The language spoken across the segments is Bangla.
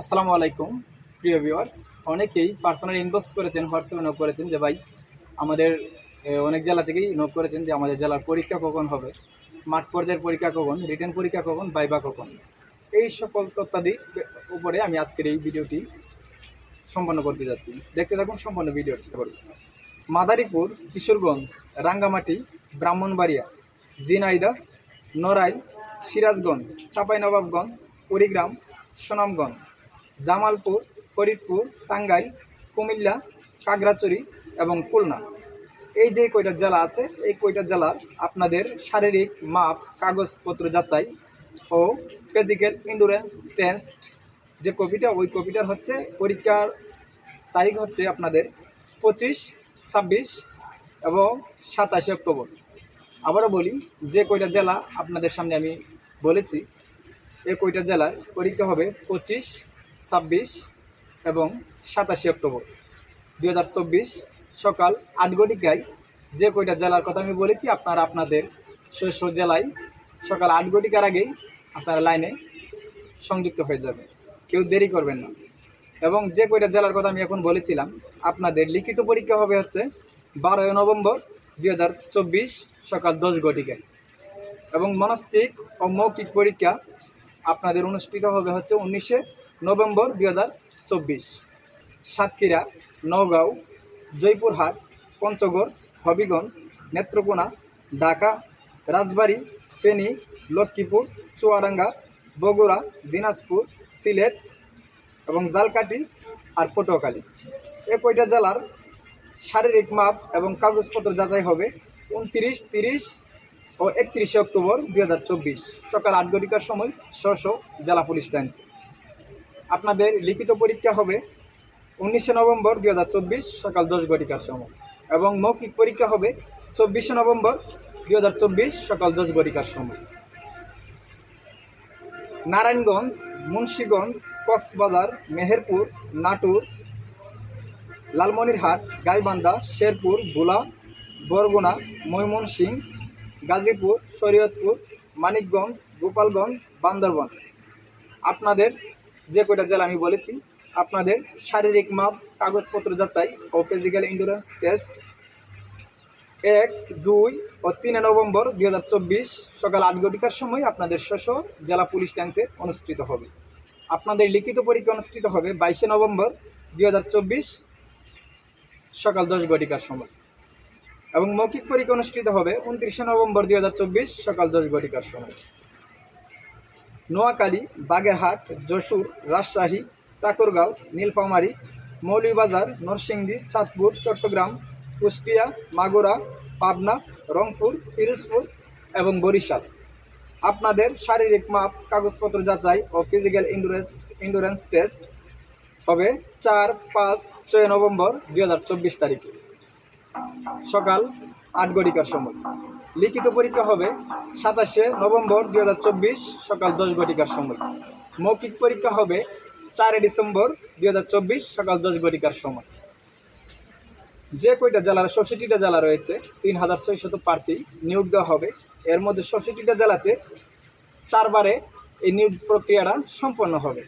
আসসালামু আলাইকুম প্রিয় ভিউয়ার্স। অনেকেই পার্সোনাল ইনবক্স করেছেন, হোয়াটসঅ্যাপে নক করেছেন যে ভাই আমাদের অনেক জেলা থেকেই নক করেছেন যে আমাদের জেলার পরীক্ষা কখন হবে, মাঠ পর্যায়ের পরীক্ষা কখন, রিটেন পরীক্ষা কখন, ভাইভা কখন। এই সকল তথ্যাদির উপরে আমি আজকের এই ভিডিওটি সম্পন্ন করতে যাচ্ছি। দেখতে থাকুন সম্পূর্ণ ভিডিওটি। মাদারীপুর, কিশোরগঞ্জ, রাঙ্গামাটি, ব্রাহ্মণবাড়িয়া, ঝিনাইদহ, নড়াইল, সিরাজগঞ্জ, চাঁপাইনবাবগঞ্জ, কুড়িগ্রাম, সুনামগঞ্জ, জামালপুর, ফরিদপুর, টাঙ্গাইল, কুমিল্লা, খাগড়াছড়ি এবং খুলনা, এই যে কয়টা জেলা আছে এই কয়টা জেলার আপনাদের শারীরিক মাপ, কাগজপত্র যাচাই ও ফিজিক্যাল এন্ডুরেন্স টেস্ট যে কপিটা, ওই কপিটার হচ্ছে পরীক্ষার তারিখ হচ্ছে আপনাদের 25, 26 এবং 27 অক্টোবর। আবারও বলি, যে কয়টা জেলা আপনাদের সামনে আমি বলেছি এই কয়টা জেলার পরীক্ষা হবে 25, 26 এবং 27 অক্টোবর 2024 সকাল 8 ঘটিকায়। যে কয়টা জেলার কথা আমি বলেছি আপনারা আপনাদের স্ব জেলায় সকাল 8 ঘটিকার আগেই আপনারা লাইনে সংযুক্ত হয়ে যাবে, কেউ দেরি করবেন না। এবং যে কয়টা জেলার কথা আমি এখন বলেছিলাম আপনাদের লিখিত পরীক্ষা হবে হচ্ছে 12 নভেম্বর 2024 সকাল 10 ঘটিকায় এবং মনস্তিক ও মৌখিক পরীক্ষা আপনাদের অনুষ্ঠিত হবে হচ্ছে 19 নভেম্বর 2024 সাতক্ষীরা, নওগাঁও, জয়পুরহাট, পঞ্চগড়, হবিগঞ্জ, নেত্রকোনা, ঢাকা, রাজবাড়ী, ফেনী, লক্ষ্মীপুর, চুয়াডাঙ্গা, বগুড়া, দিনাজপুর, সিলেট এবং জালকাঠি আর পটুয়াখালী। এই কয়টা জেলার শারীরিক মাপ এবং কাগজপত্র যাচাই হবে 29, 30 ও 31 অক্টোবর 2024 সকাল 8 ঘটিকার সময় স্ব জেলা পুলিশ লাইন্স। আপনাদের লিখিত পরীক্ষা হবে 19 নভেম্বর 2024 সকাল 10 ঘটিকার সময় এবং মৌখিক পরীক্ষা হবে 24 নভেম্বর 2024 সকাল 10 ঘটিকার সময়। নারায়ণগঞ্জ, মুন্সিগঞ্জ, কক্সবাজার, মেহেরপুর, নাটোর, লালমনিরহাট, গাইবান্ধা, শেরপুর, ভোলা, বরগুনা, ময়মনসিংহ, গাজীপুর, শরীয়তপুর, মানিকগঞ্জ, গোপালগঞ্জ, বান্দরবান, আপনাদের যে কয়টা জেলা আমি বলেছি আপনাদের শারীরিক মাপ, কাগজপত্র যাচাই ও ফিজিক্যাল এন্ডুরেন্স টেস্ট 1, 2 ও 3 নভেম্বর 2024 সকাল 8 ঘটিকার সময় আপনাদের স্ব জেলা পুলিশ লাইন্সে অনুষ্ঠিত হবে। আপনাদের লিখিত পরীক্ষা অনুষ্ঠিত হবে 22 নভেম্বর 2024 সকাল 10 ঘটিকার সময় এবং মৌখিক পরীক্ষা অনুষ্ঠিত হবে 29 নভেম্বর 2024 সকাল 10 ঘটিকার সময়। নোয়াখালী, বাগেরহাট, যশোর, রাজশাহী, ঠাকুরগাঁও, নীলফামারী, মৌলভীবাজার, নরসিংদী, চাঁদপুর, চট্টগ্রাম, কুষ্টিয়া, মাগুরা, পাবনা, রংপুর, পিরোজপুর এবং বরিশাল, আপনাদের শারীরিক মাপ, কাগজপত্র যাচাই ও ফিজিক্যাল এন্ডুরেন্স টেস্ট হবে 4, 5, 6 নভেম্বর 2024 তারিখে সকাল 8 ঘটিকার সময়। লিখিত পরীক্ষা হবে 27 নভেম্বর 2024 সকাল 10 ঘটিকার সময়। মৌখিক পরীক্ষা হবে 4 ডিসেম্বর 2024 সকাল 10 ঘটিকার সময়। যে কয়টা জেলার 66টা জেলা রয়েছে 3600 প্রার্থী নিয়োগ দেওয়া হবে। এর মধ্যে 66টা জেলাতে 4 বারে এই নিয়োগ প্রক্রিয়াটা সম্পন্ন হবে।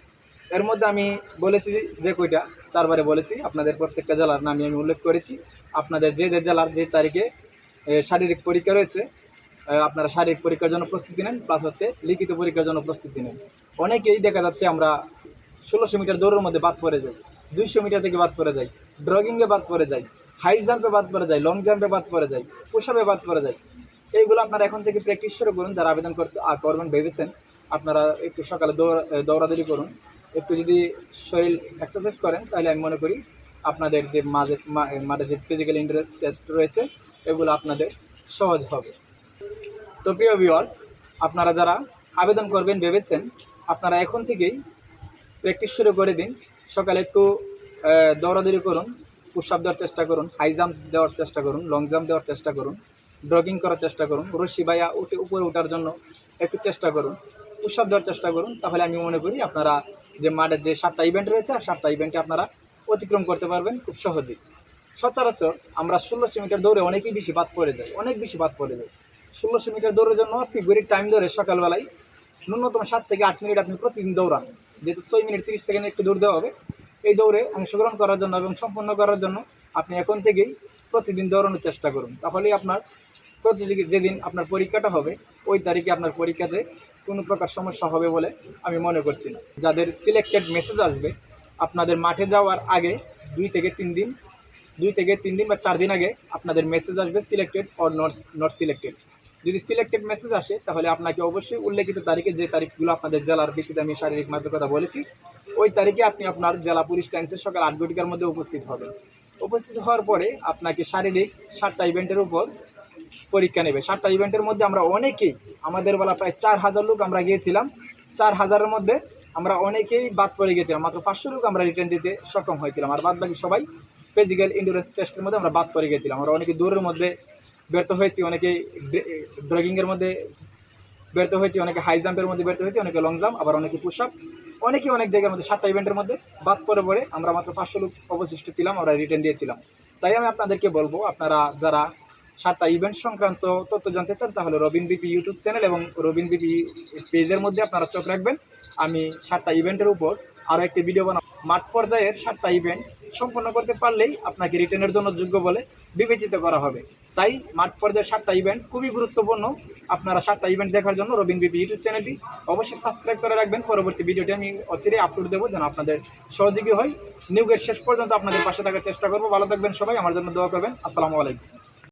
এর মধ্যে আমি বলেছি যে কয়টা 4 বারে বলেছি, আপনাদের প্রত্যেকটা জেলার নামই আমি উল্লেখ করেছি। আপনাদের যে জেলার যে তারিখে শারীরিক পরীক্ষা রয়েছে আপনারা শারীরিক পরীক্ষার জন্য প্রস্তুতি নেন, প্লাস হচ্ছে লিখিত পরীক্ষার জন্য প্রস্তুতি নেন। অনেকেই দেখা যাচ্ছে আমরা 1600 মিটার দৌড়ের মধ্যে বাদ পড়ে যাই, 200 মিটার থেকে বাদ পড়ে যাই, ড্রগিংয়ে বাদ পড়ে যাই, হাই জাম্পে বাদ পড়ে যায়, লং জাম্পে বাদ পড়ে যায়, পুশআপে বাদ পড়ে যায়। এইগুলো আপনারা এখন থেকে প্র্যাকটিস শুরু করুন। যারা আবেদন করবেন ভেবেছেন আপনারা একটু সকালে দৌড়াদৌড়ি করুন, একটু যদি শরীর এক্সারসাইজ করেন তাহলে আমি মনে করি আপনাদের যে মাঠে যে ফিজিক্যাল এন্ডুরেন্স টেস্ট রয়েছে এগুলো আপনাদের সহজ হবে। তো প্রিয় ভিউয়ার্স, আপনারা যারা আবেদন করবেন ভেবেছেন আপনারা এখন থেকেই প্র্যাকটিস শুরু করে দিন। সকালে একটু দৌড়াদৌড়ি করুন, পুশআপ দেওয়ার চেষ্টা করুন, হাই জাম্প দেওয়ার চেষ্টা করুন, লং জাম্প দেওয়ার চেষ্টা করুন, ড্রগিং করার চেষ্টা করুন, রশি বাইয়া উপরে ওঠার জন্য একটু চেষ্টা করুন, পুশআপ দেওয়ার চেষ্টা করুন। তাহলে আমি মনে করি আপনারা যে মাঠের যে 7টা ইভেন্ট রয়েছে আর 7টা ইভেন্টে আপনারা অতিক্রম করতে পারবেন খুব সহজেই। সচরাচর আমরা 1600 মিটার দৌড়ে অনেক বেশি বাদ পড়ে যায়। 1600 মিটার দৌড়ের জন্য আপনি ঘড়ির টাইম ধরে সকালবেলায় ন্যূনতম 7 থেকে 8 মিনিট আপনি প্রতিদিন দৌড়ান। যেহেতু 6 মিনিট 30 সেকেন্ড একটু দৌড় দেওয়া হবে। এই দৌড়ে অংশগ্রহণ করার জন্য এবং সম্পন্ন করার জন্য আপনি এখন থেকেই প্রতিদিন দৌড়ানোর চেষ্টা করুন। তাহলেই আপনার যেদিন আপনার পরীক্ষাটা হবে ওই তারিখে আপনার পরীক্ষাতে কোনো প্রকার সমস্যা হবে বলে আমি মনে করছি না। যাদের সিলেক্টেড মেসেজ আসবে আপনাদের মাঠে যাওয়ার আগে 2 থেকে 3 দিন বা 4 দিন আগে আপনাদের মেসেজ আসবে সিলেক্টেড অর নট সিলেক্টেড। যদি সিলেক্টেড মেসেজ আসে তাহলে আপনাকে অবশ্যই উল্লেখিত তারিখে, যে তারিখগুলো আপনাদের জেলার ভিত্তিতে আমি শারীরিক মাত্রার কথা বলেছি, ওই তারিখে আপনি আপনার জেলা পুলিশ লাইন্সে সকাল 8 ঘটিকার মধ্যে উপস্থিত হবেন। উপস্থিত হওয়ার পরে আপনাকে শারীরিক 7টা ইভেন্টের উপর পরীক্ষা নেবে। 7টা ইভেন্টের মধ্যে আমরা অনেকেই, আমাদের বেলা প্রায় 4000 লোক আমরা গিয়েছিলাম। 4000-এর মধ্যে আমরা অনেকেই বাদ পড়ে গেছিলাম। মাত্র 500 লোক আমরা রিটার্ন দিতে সক্ষম হয়েছিলাম। আর বাদ বাকি সবাই ফিজিক্যাল ইন্ডুরেন্স টেস্টের মধ্যে আমরা বাদ পড়ে গেছিলাম। আমরা অনেকে দৌড়ের মধ্যে ব্যর্থ হয়েছি, অনেকে ড্রাগিংয়ের মধ্যে ব্যর্থ হয়েছি, অনেকে হাই জাম্পের মধ্যে ব্যর্থ হয়েছি, অনেকে লং জাম্প, আবার অনেকে পুশ আপ, অনেকে অনেক জায়গার মধ্যে 7টা ইভেন্টের মধ্যে বাদ পড়ে আমরা মাত্র 500 লোক অবশিষ্ট ছিলাম, আমরা রিটার্ন দিয়েছিলাম। তাই আমি আপনাদেরকে বলবো, আপনারা যারা 7টা ইভেন্ট সংক্রান্ত তথ্য জানতে চান তাহলে রবিন বিপি ইউটিউব চ্যানেল এবং রবিন বিপি পেজের মধ্যে আপনারা চোখ রাখবেন। আমি 7টা ইভেন্টের উপর আরও একটি ভিডিও বানাবো। মাঠ পর্যায়ের 7টা ইভেন্ট সম্পন্ন করতে পারলেই আপনাকে রিটার্নের জন্য যোগ্য বলে বিবেচিত করা হবে। তাই মাঠ পর্যায়ের 7টা ইভেন্ট খুবই গুরুত্বপূর্ণ। আপনারা 7টা ইভেন্ট দেখার জন্য রবিন বিপি ইউটিউব চ্যানেলটি অবশ্যই সাবস্ক্রাইব করে রাখবেন। পরবর্তী ভিডিওটি আমি অচিরেই আপলোড দেবো, যেন আপনাদের সহযোগী হয়। নিয়োগের শেষ পর্যন্ত আপনাদের পাশে থাকার চেষ্টা করবো। ভালো থাকবেন সবাই, আমার জন্য দোয়া করবেন। আসসালামু আলাইকুম।